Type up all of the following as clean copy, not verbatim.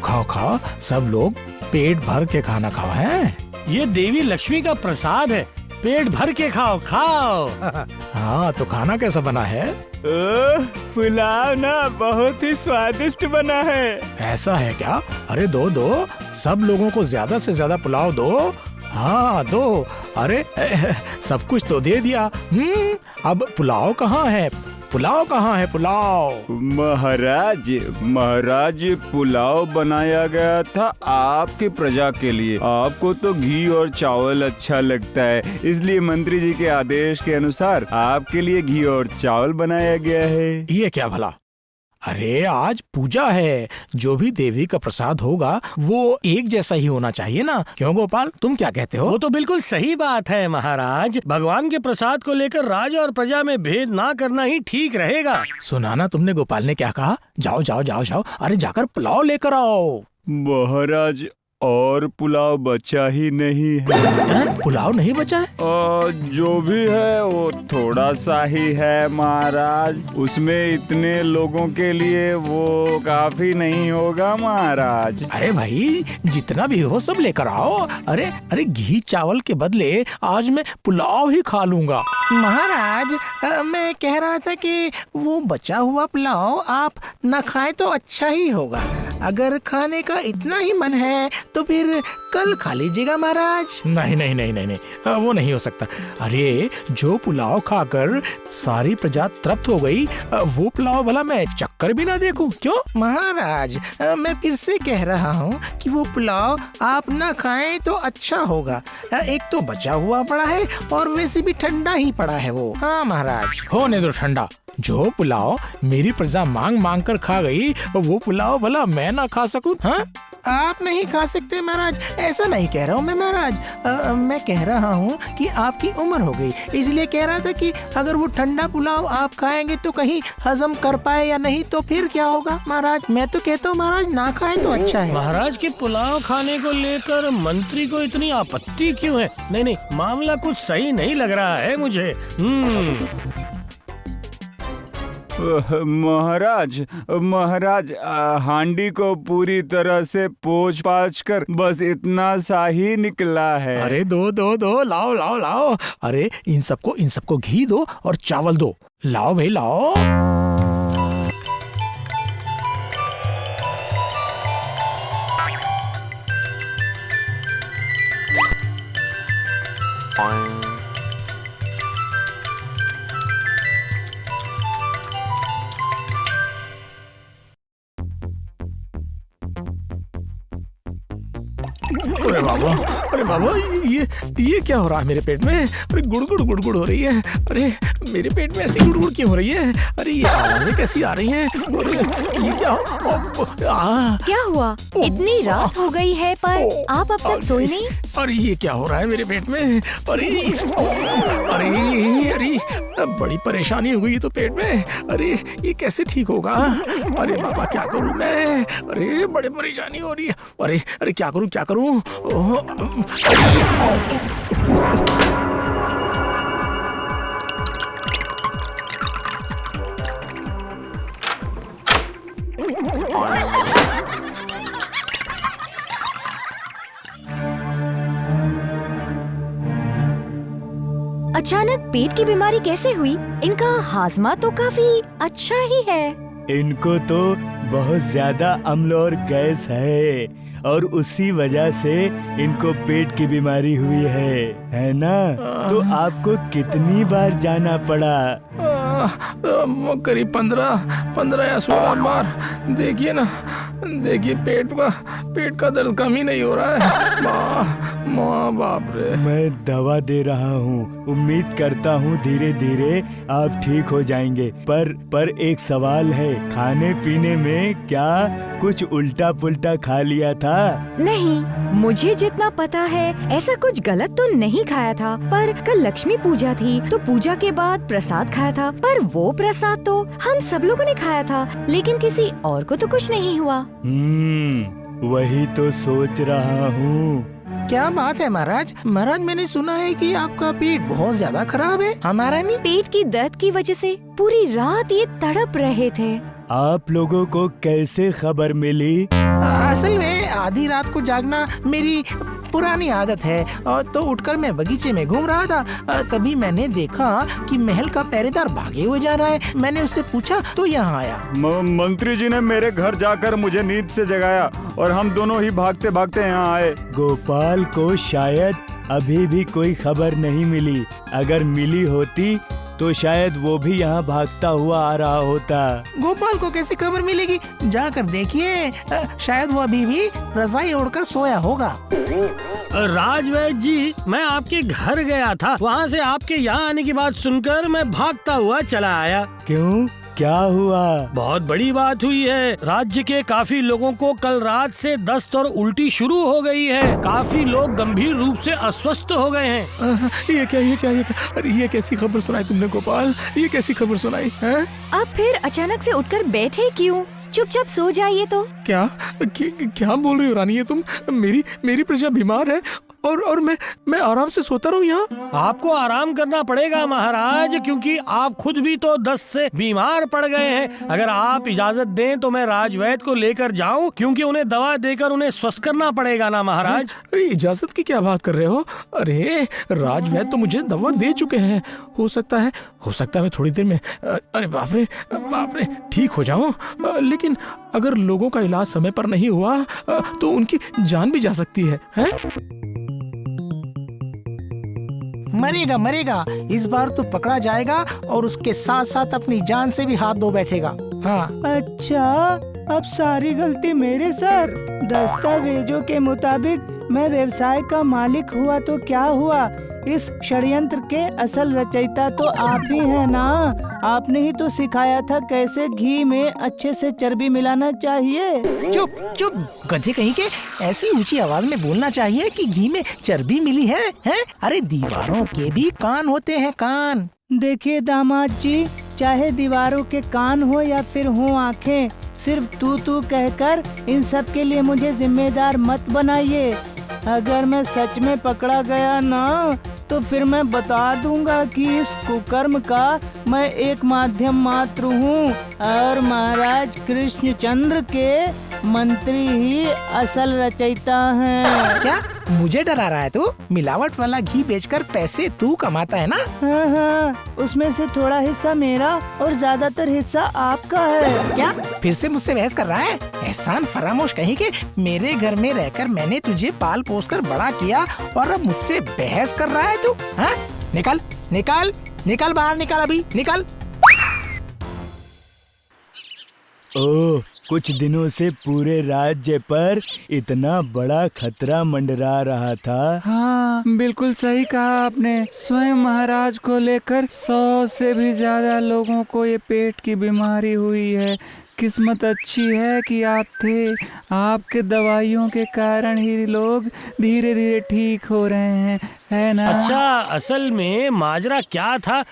खाओ खाओ, सब लोग पेट भर के खाना खाओ हैं। ये देवी लक्ष्मी का प्रसाद है, पेट भर के खाओ खाओ। हाँ, तो खाना कैसा बना है? पुलाव ना बहुत ही स्वादिष्ट बना है। ऐसा है क्या? अरे दो दो, सब लोगों को ज्यादा से ज्यादा पुलाव दो। हाँ दो। अरे सब कुछ तो दे दिया। अब पुलाव कहाँ है? पुलाव कहाँ है? पुलाव। महाराज पुलाव बनाया गया था आपके प्रजा के लिए। आपको तो घी और चावल अच्छा लगता है, इसलिए मंत्री जी के आदेश के अनुसार आपके लिए घी और चावल बनाया गया है। ये क्या भला? अरे आज पूजा है, जो भी देवी का प्रसाद होगा वो एक जैसा ही होना चाहिए ना। क्यों गोपाल, तुम क्या कहते हो? वो तो बिल्कुल सही बात है महाराज। भगवान के प्रसाद को लेकर राजा और प्रजा में भेद ना करना ही ठीक रहेगा। सुना ना तुमने गोपाल ने क्या कहा? जाओ जाओ जाओ जाओ, अरे जाकर पुलाव लेकर आओ। महाराज और पुलाव बचा ही नहीं है। पुलाव नहीं बचा है? जो भी है वो थोड़ा सा ही है महाराज, उसमें इतने लोगों के लिए वो काफी नहीं होगा महाराज। अरे भाई, जितना भी हो सब लेकर आओ। अरे अरे, घी चावल के बदले आज मैं पुलाव ही खा लूंगा। महाराज, मैं कह रहा था कि वो बचा हुआ पुलाव आप न खाए तो अच्छा ही होगा। अगर खाने का इतना ही मन है तो फिर कल खा लीजिएगा महाराज। नहीं नहीं नहीं नहीं नहीं, वो नहीं हो सकता। अरे जो पुलाव खाकर सारी प्रजा तृप्त हो गई, वो पुलाव भला मैं चक्कर भी ना देखूं? क्यों महाराज, मैं फिर से कह रहा हूँ कि वो पुलाव आप ना खाएं तो अच्छा होगा। एक तो बचा हुआ पड़ा है और वैसे भी ठंडा ही पड़ा है वो। हाँ महाराज। होने दो ठंडा। जो पुलाव मेरी प्रजा मांग मांग कर खा गई, वो पुलाव भला मैं ना खा सकूं? हाँ, आप नहीं खा सकते महाराज, ऐसा नहीं कह रहा हूँ मैं महाराज। मैं कह रहा हूँ कि आपकी उम्र हो गई, इसलिए कह रहा था कि अगर वो ठंडा पुलाव आप खाएंगे तो कहीं हजम कर पाए या नहीं, तो फिर क्या होगा महाराज। मैं तो कहता हूँ महाराज ना खाए तो अच्छा है। महाराज के पुलाव खाने को लेकर मंत्री को इतनी आपत्ति क्यों है? नहीं नहीं, मामला कुछ सही नहीं लग रहा है मुझे। महाराज हांडी को पूरी तरह से पोंछ पाछ कर बस इतना सा ही निकला है। अरे दो दो दो, लाओ लाओ लाओ। अरे इन सबको घी दो और चावल दो। लाओ भाई लाओ। अरे बाबा, ये क्या हो रहा है मेरे पेट में? अरे गुड़गुड़ गुड़गुड़ हो रही है। अरे मेरे पेट में ऐसी गुड़गुड़ क्यों हो रही है? अरे ये आवाजें कैसी आ रही हैं? अरे ये क्या हुआ? इतनी रात हो गई है पर आप अब तक सोए नहीं? अरे ये क्या हो रहा है मेरे पेट में? अरे बड़ी परेशानी हो गई तो पेट में। अरे ये कैसे ठीक होगा? अरे बाबा क्या करूं मैं? अरे बड़ी परेशानी हो रही है। अरे क्या करूं? अचानक पेट की बीमारी कैसे हुई? इनका हाजमा तो काफी अच्छा ही है। इनको तो बहुत ज्यादा अम्ल और गैस है और उसी वजह से इनको पेट की बीमारी हुई है ना? तो आपको कितनी बार जाना पड़ा? करीब 15 या 16 बार। देखिए पेट का दर्द कम ही नहीं हो रहा है। माँ बाप रे। मैं दवा दे रहा हूँ, उम्मीद करता हूँ धीरे धीरे आप ठीक हो जाएंगे। पर एक सवाल है, खाने पीने में क्या कुछ उल्टा पुल्टा खा लिया था? नहीं, मुझे जितना पता है ऐसा कुछ गलत तो नहीं खाया था। पर कल लक्ष्मी पूजा थी तो पूजा के बाद प्रसाद खाया था। पर वो प्रसाद तो हम सब लोगों ने खाया था, लेकिन किसी और को तो कुछ नहीं हुआ। वही तो सोच रहा हूँ। क्या बात है महाराज? मैंने सुना है कि आपका पेट बहुत ज्यादा खराब है। हमारा नहीं? पेट की दर्द की वजह से पूरी रात ये तड़प रहे थे। आप लोगों को कैसे खबर मिली? असल में आधी रात को जागना मेरी पुरानी आदत है। तो उठकर मैं बगीचे में घूम रहा था, तभी मैंने देखा कि महल का पहरेदार भागे हुए जा रहा है। मैंने उससे पूछा तो यहाँ आया। मंत्री जी ने मेरे घर जाकर मुझे नींद से जगाया और हम दोनों ही भागते भागते यहाँ आए। गोपाल को शायद अभी भी कोई खबर नहीं मिली। अगर मिली होती तो शायद वो भी यहाँ भागता हुआ आ रहा होता। गोपाल को कैसी खबर मिलेगी? जाकर देखिए, शायद वो अभी भी रजाई ओढ़कर सोया होगा। राजवैद्य जी, मैं आपके घर गया था, वहाँ से आपके यहाँ आने की बात सुनकर मैं भागता हुआ चला आया। क्यों, क्या हुआ? बहुत बड़ी बात हुई है। राज्य के काफी लोगों को कल रात से दस्त और उल्टी शुरू हो गई है। काफी लोग गंभीर रूप से अस्वस्थ हो गए हैं। ये क्या? अरे ये कैसी खबर सुनाई तुमने गोपाल? ये कैसी खबर सुनाई है? अब फिर अचानक से उठकर बैठे क्यों? चुपचाप सो जाइए तो। क्या बोल रही हो रानी? ये तुम मेरी प्रजा बीमार है और मैं आराम से सोता रहूं यहाँ? आपको आराम करना पड़ेगा महाराज, क्योंकि आप खुद भी तो दस्त से बीमार पड़ गए हैं। अगर आप इजाजत दें तो मैं राजवैद्य को लेकर जाऊं, क्योंकि उन्हें दवा देकर उन्हें स्वस्थ करना पड़ेगा ना महाराज। अरे इजाजत की क्या बात कर रहे हो? अरे राजवैद्य तो मुझे दवा दे चुके हैं। हो सकता है मैं थोड़ी देर में अरे बाप रे ठीक हो जाऊं। लेकिन अगर लोगों का इलाज समय पर नहीं हुआ तो उनकी जान भी जा सकती है, हैं? मरेगा इस बार तो पकड़ा जाएगा और उसके साथ साथ अपनी जान से भी हाथ धो बैठेगा। हाँ। अच्छा, अब सारी गलती मेरे सर। दस्तावेजों के मुताबिक मैं व्यवसाय का मालिक हुआ तो क्या हुआ? इस षड्यंत्र के असल रचयिता तो आप ही हैं ना। आपने ही तो सिखाया था कैसे घी में अच्छे से चर्बी मिलाना चाहिए। चुप गधे कहीं के। ऐसी ऊंची आवाज में बोलना चाहिए कि घी में चर्बी मिली है, हैं? अरे दीवारों के भी कान होते हैं, कान। देखिए दामाद जी, चाहे दीवारों के कान हो या फिर हो आँखें, सिर्फ तू कहकर इन सब के लिए मुझे जिम्मेदार मत बनाइए। अगर मैं सच में पकड़ा गया ना, तो फिर मैं बता दूंगा कि इस कुकर्म का मैं एक माध्यम मात्र हूँ और महाराज कृष्णचंद्र के मंत्री ही असल रचयिता हैं। क्या मुझे डरा रहा है तू? मिलावट वाला घी बेचकर पैसे तू कमाता है ना? हाँ, उसमें से थोड़ा हिस्सा मेरा और ज्यादातर हिस्सा आपका है। क्या फिर से मुझसे बहस कर रहा है? एहसान फरामोश कहीं के। मेरे घर में रहकर मैंने तुझे पाल पोस कर बड़ा किया और अब मुझसे बहस कर रहा है तू? हाँ? निकल बाहर, निकल अभी, निकल। ओह, कुछ दिनों से पूरे राज्य पर इतना बड़ा खतरा मंडरा रहा था। हाँ, बिल्कुल सही कहा आपने। स्वयं महाराज को लेकर 100 से भी ज्यादा लोगों को ये पेट की बीमारी हुई है। किस्मत अच्छी है कि आप थे। आपके दवाइयों के कारण ही लोग धीरे धीरे ठीक हो रहे हैं, है ना? अच्छा, असल में माजरा क्या था?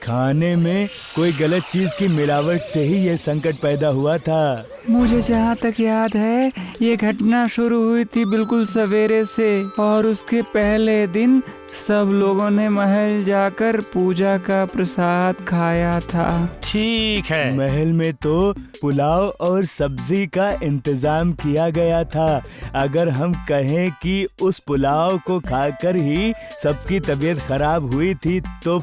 खाने में कोई गलत चीज की मिलावट से ही ये संकट पैदा हुआ था। मुझे जहाँ तक याद है, ये घटना शुरू हुई थी बिल्कुल सवेरे से और उसके पहले दिन सब लोगों ने महल जाकर पूजा का प्रसाद खाया था। ठीक है। महल में तो पुलाव और सब्जी का इंतजाम किया गया था। अगर हम कहें कि उस पुलाव को खाकर ही सबकी तबीयत खराब हुई थी तो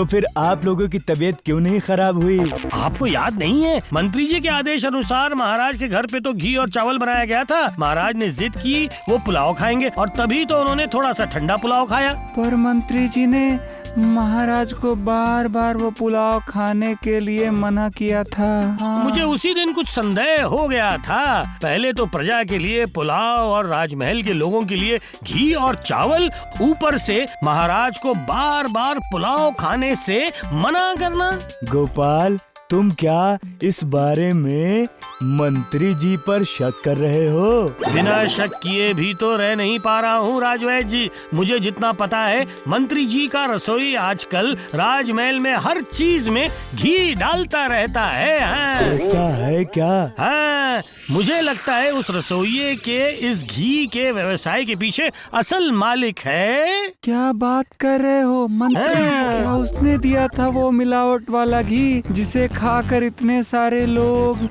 फिर आप लोगों की तबीयत क्यों नहीं खराब हुई? आपको याद नहीं है? मंत्री जी के आदेश अनुसार महाराज के घर पे तो घी और चावल बनाया गया था। महाराज ने जिद की वो पुलाव खाएंगे और तभी तो उन्होंने थोड़ा सा ठंडा पुलाव खाया। पर मंत्री जी ने महाराज को बार बार वो पुलाव खाने के लिए मना किया था। हाँ। मुझे उसी दिन कुछ संदेह हो गया था। पहले तो प्रजा के लिए पुलाव और राजमहल के लोगों के लिए घी और चावल, ऊपर से महाराज को बार बार पुलाव खाने से मना करना। गोपाल, तुम क्या इस बारे में मंत्री जी पर शक कर रहे हो? बिना शक किए भी तो रह नहीं पा रहा हूँ राजवैद्य जी। मुझे जितना पता है, मंत्री जी का रसोई आजकल राजमहल में हर चीज में घी डालता रहता है। हाँ। ऐसा है क्या? हाँ, मुझे लगता है उस रसोइये के इस घी के व्यवसाय के पीछे असल मालिक है। क्या बात कर रहे हो मंत्री? क्या उसने दिया था वो मिलावट वाला घी जिसे खाकर इतने सारे लोग?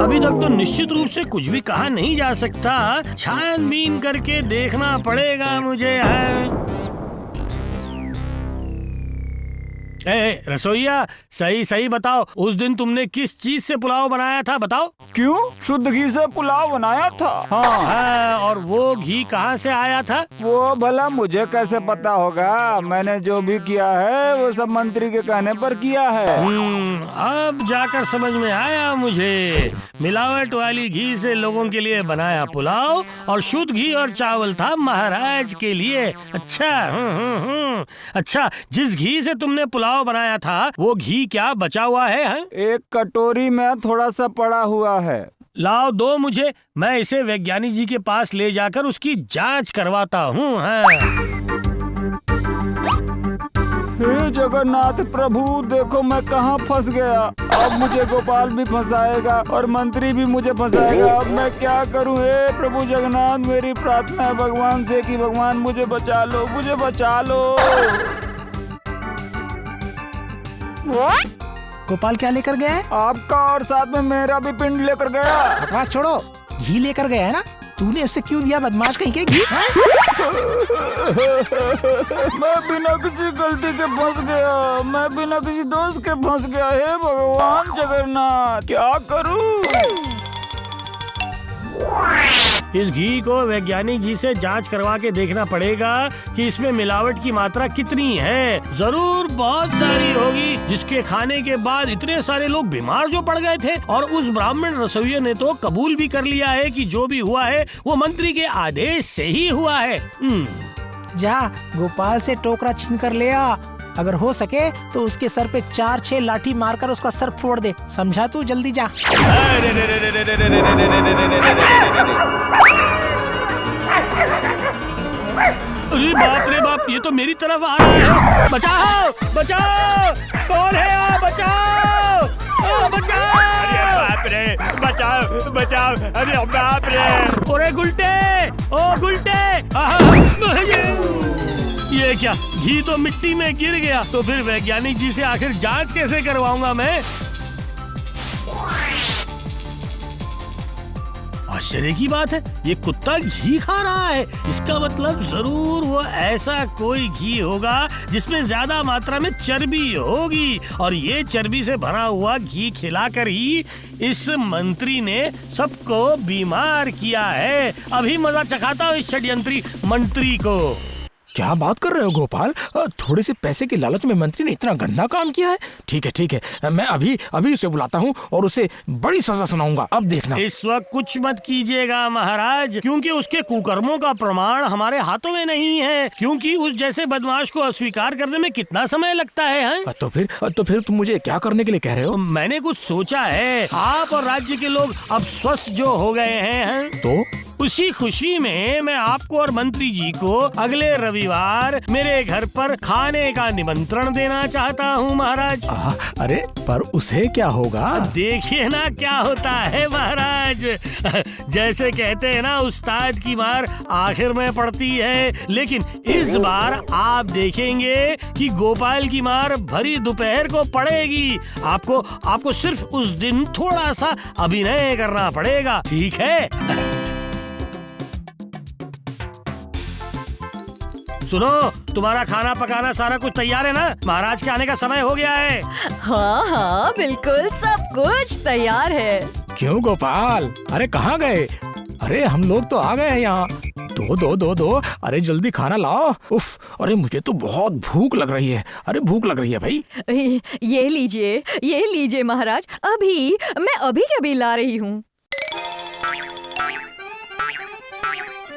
अभी तक तो निश्चित रूप से कुछ भी कहा नहीं जा सकता, छानबीन करके देखना पड़ेगा मुझे। रसोइया, सही सही बताओ, उस दिन तुमने किस चीज से पुलाव बनाया था, बताओ। क्यों? शुद्ध घी से पुलाव बनाया था। हाँ। और वो घी कहाँ से आया था? वो भला मुझे कैसे पता होगा? मैंने जो भी किया है वो सब मंत्री के कहने पर किया है। अब जाकर समझ में आया मुझे। मिलावट वाली घी से लोगों के लिए बनाया पुलाव और शुद्ध घी और चावल था महाराज के लिए। अच्छा। अच्छा, जिस घी से तुमने पुलाव बनाया था वो घी क्या बचा हुआ है? एक कटोरी में थोड़ा सा पड़ा हुआ है। लाओ दो मुझे, मैं इसे वैज्ञानिक जी के पास ले जाकर उसकी जांच करवाता हूँ। हे जगन्नाथ प्रभु, देखो मैं कहाँ फंस गया। अब मुझे गोपाल भी फंसाएगा और मंत्री भी मुझे फंसाएगा। अब मैं क्या करूँ? हे प्रभु जगन्नाथ, मेरी प्रार्थना है भगवान से कि भगवान मुझे बचा लो, मुझे बचा लो। गोपाल क्या लेकर गया है? आपका और साथ में मेरा भी पिंड लेकर गया। बकवास छोड़ो, घी लेकर गया है ना? तूने उससे क्यों दिया बदमाश कहीं के घी? मैं बिना किसी गलती के फंस गया, मैं बिना किसी दोस्त के फंस गया। हे भगवान जगन्नाथ, क्या करूं? इस घी को वैज्ञानिक जी से जांच करवा के देखना पड़ेगा कि इसमें मिलावट की मात्रा कितनी है। जरूर बहुत सारी होगी, जिसके खाने के बाद इतने सारे लोग बीमार जो पड़ गए थे। और उस ब्राह्मण रसोइये ने तो कबूल भी कर लिया है कि जो भी हुआ है वो मंत्री के आदेश से ही हुआ है। जा गोपाल से टोकरा छीन कर ले आ। अगर हो सके तो उसके सर पे 4-6 लाठी मारकर उसका सर फोड़ दे। समझा तू? जल्दी जा। अरे बाप रे बाप, ये तो मेरी तरफ आ रहा है। बचाओ बचाओ, कौन है आप? बचाओ बचाओ। अरे बाप रे, बचाओ बचाओ, अरे बाप रे। अरे गुलटे, ओ गुलटे। ये क्या, घी तो मिट्टी में गिर गया। तो फिर वैज्ञानिक जी से आखिर जांच कैसे करवाऊंगा मैं? आश्चर्य की बात है, ये कुत्ता घी खा रहा है। इसका मतलब जरूर वो ऐसा कोई घी होगा जिसमें ज्यादा मात्रा में चर्बी होगी, और ये चर्बी से भरा हुआ घी खिलाकर ही इस मंत्री ने सबको बीमार किया है। अभी मजा चखाता हूँ इस षड्यंत्री मंत्री को। क्या बात कर रहे हो गोपाल? थोड़े से पैसे के लालच में मंत्री ने इतना गंदा काम किया है। ठीक है ठीक है, मैं अभी उसे बुलाता हूँ और उसे बड़ी सजा सुनाऊंगा। अब देखना। इस वक्त कुछ मत कीजिएगा महाराज, क्योंकि उसके कुकर्मों का प्रमाण हमारे हाथों में नहीं है। क्योंकि उस जैसे बदमाश को अस्वीकार करने में कितना समय लगता है? तो फिर तुम मुझे क्या करने के लिए कह रहे हो? मैंने कुछ सोचा है। आप और राज्य के लोग अब स्वस्थ जो हो गए हैं, तो उसी खुशी में मैं आपको और मंत्री जी को अगले रविवार मेरे घर पर खाने का निमंत्रण देना चाहता हूँ महाराज। अरे पर उसे क्या होगा? देखिए ना क्या होता है महाराज। जैसे कहते हैं ना, उस्ताद की मार आखिर में पड़ती है, लेकिन इस बार आप देखेंगे कि गोपाल की मार भरी दोपहर को पड़ेगी। आपको सिर्फ उस दिन थोड़ा सा अभिनय करना पड़ेगा, ठीक है? सुनो, तुम्हारा खाना पकाना सारा कुछ तैयार है ना? महाराज के आने का समय हो गया है। हाँ हाँ बिल्कुल, सब कुछ तैयार है। क्यों गोपाल? अरे कहाँ गए? अरे हम लोग तो आ गए हैं यहाँ। दो। अरे जल्दी खाना लाओ। उफ, अरे मुझे तो बहुत भूख लग रही है। अरे भूख लग रही है भाई। ये लीजिए महाराज, मैं अभी ला रही हूँ।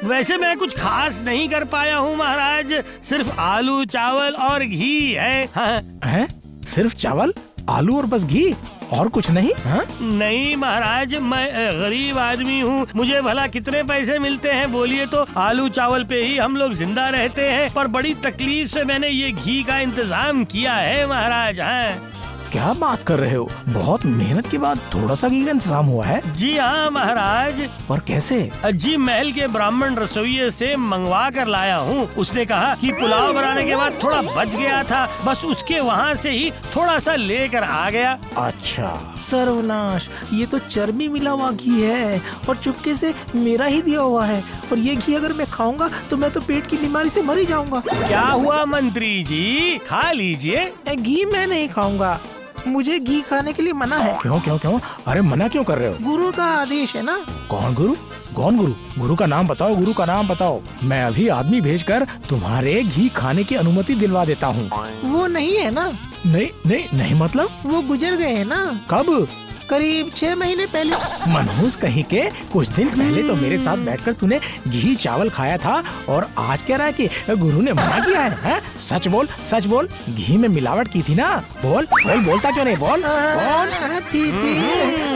वैसे मैं कुछ खास नहीं कर पाया हूँ महाराज, सिर्फ आलू चावल और घी है। हाँ। हैं? सिर्फ चावल आलू और बस घी, और कुछ नहीं? हाँ? नहीं महाराज, मैं गरीब आदमी हूँ, मुझे भला कितने पैसे मिलते हैं बोलिए तो? आलू चावल पे ही हम लोग जिंदा रहते हैं, पर बड़ी तकलीफ से मैंने ये घी का इंतजाम किया है महाराज। हाँ। क्या बात कर रहे हो? बहुत मेहनत के बाद थोड़ा सा घी का इंतजाम हुआ है। जी हाँ महाराज। और कैसे? जी महल के ब्राह्मण रसोइये से मंगवा कर लाया हूँ। उसने कहा कि पुलाव बनाने के बाद थोड़ा बच गया था, बस उसके वहाँ से ही थोड़ा सा लेकर आ गया। अच्छा, सर्वनाश, ये तो चर्बी मिला हुआ घी है और चुपके से मेरा ही दिया हुआ है। और ये घी अगर मैं खाऊंगा तो मैं तो पेट की बीमारी से मर ही जाऊंगा। क्या हुआ मंत्री जी, खा लीजिए। घी मैं नहीं खाऊंगा, मुझे घी खाने के लिए मना है। क्यों क्यों क्यों? अरे मना क्यों कर रहे हो? गुरु का आदेश है ना। कौन गुरु? कौन गुरु? गुरु का नाम बताओ, गुरु का नाम बताओ। मैं अभी आदमी भेजकर तुम्हारे घी खाने की अनुमति दिलवा देता हूँ। वो नहीं है ना? नहीं नहीं नहीं, मतलब वो गुजर गए हैं ना। कब? करीब 6 महीने पहले। मनहूस कहीं के, कुछ दिन पहले तो मेरे साथ बैठकर तूने घी चावल खाया था और आज कह रहा है कि गुरु ने मना किया है? सच बोल, सच बोल, घी में मिलावट की थी ना? बोल बोल, बोलता क्यों नहीं? बोल बोल। थी,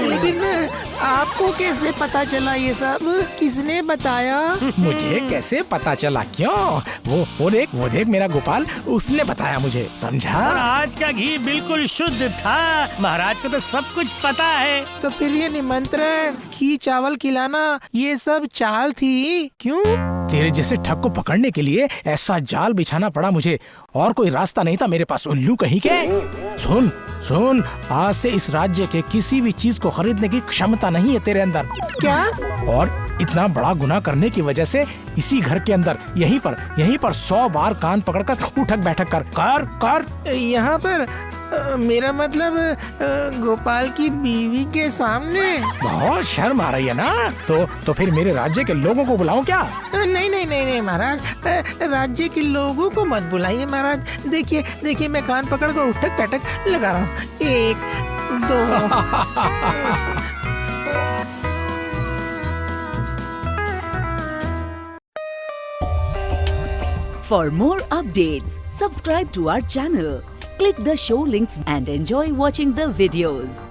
लेकिन आपको कैसे पता चला ये सब? किसने बताया? मुझे कैसे पता चला? क्यों? वो देख मेरा गोपाल, उसने बताया मुझे, समझा? और आज का घी बिल्कुल शुद्ध था। महाराज को तो सब कुछ पता है। तो फिर ये निमंत्रण, घी चावल खिलाना, ये सब चाल थी? क्यों? तेरे जैसे ठग को पकड़ने के लिए ऐसा जाल बिछाना पड़ा मुझे, और कोई रास्ता नहीं था मेरे पास, उल्लू कहीं के। सुन सुन, आज से इस राज्य के किसी भी चीज को खरीदने की क्षमता नहीं है तेरे अंदर। क्या? और इतना बड़ा गुनाह करने की वजह से इसी घर के अंदर यहीं पर 100 बार कान पकड़कर उठक बैठक कर। यहाँ पर मेरा मतलब गोपाल की बीवी के सामने। बहुत शर्म आ रही है ना? तो फिर मेरे राज्य के लोगों को बुलाऊं क्या? नहीं महाराज, राज्य के लोगों को मत बुलाइए महाराज। देखिए मैं कान पकड़ कर उठक बैठक लगा रहा हूँ। 1 2 For more updates, subscribe to our channel, click the show links and enjoy watching the videos.